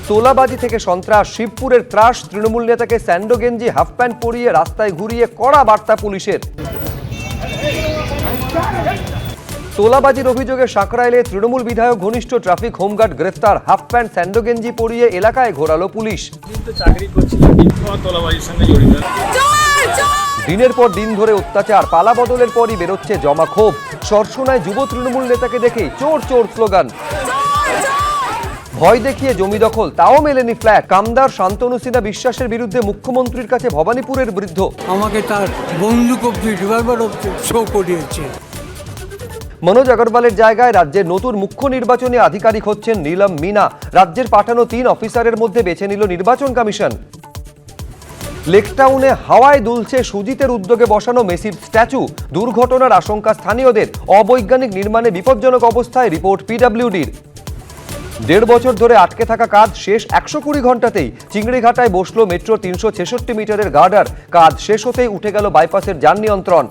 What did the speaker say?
তোলাবাজি থেকে সন্ত্রাস, শিবপুরের ত্রাস, তৃণমূল নেতাকে স্যান্ডো গেঞ্জি হাফ প্যান্ট পরিয়ে রাস্তায় ঘুরিয়ে কড়া বার্তা পুলিশের। তোলাবাজির অভিযোগে সাঁকরাইলে তৃণমূল বিধায়ক ঘনিষ্ঠ ট্রাফিক হোমগার্ড গ্রেফতার, হাফ প্যান্ট স্যান্ডো গেঞ্জি পরিয়ে এলাকায় ঘোরালো পুলিশ। দিনের পর দিন ধরে অত্যাচার, পালা বদলের পরই বেরোচ্ছে জমা ক্ষোভ। সরসোনায় যুব তৃণমূল নেতাকে দেখে চোর চোর স্লোগান, ভয় দেখিয়ে জমি দখল, তাও মেলেনি ফ্ল্যাট। কামদার শান্তনু সিনহা বিশ্বাসের বিরুদ্ধে মুখ্যমন্ত্রীর কাছে ভবানীপুরের বৃদ্ধ। আমাকে তার বন্দুক অব্দি রিভলভার অব্দি শো করিয়েছে। মনোজ আগরওয়ালের জায়গায় রাজ্যের নতুন মুখ্য নির্বাচনী আধিকারিক হচ্ছেন নীলম মিনা। রাজ্যের পাঠানো 3 অফিসারের মধ্যে বেছে নিল নির্বাচন কমিশন। লেকটাউনে হাওয়ায় দুলছে সুজিতের উদ্যোগে বসানো মেসির স্ট্যাচু। দুর্ঘটনার আশঙ্কা স্থানীয়দের, অবৈজ্ঞানিক নির্মাণে বিপজ্জনক অবস্থায় রিপোর্ট পিডব্লিউডির। 1.5 বছর ধরে আটকে থাকা কাজ শেষ 120 ঘন্টাতেই। চিংড়িঘাটায় বসলো মেট্রো 366 মিটারের গার্ডার। কাজ শেষ হতেই উঠে গেল বাইপাসের যান নিয়ন্ত্রণ।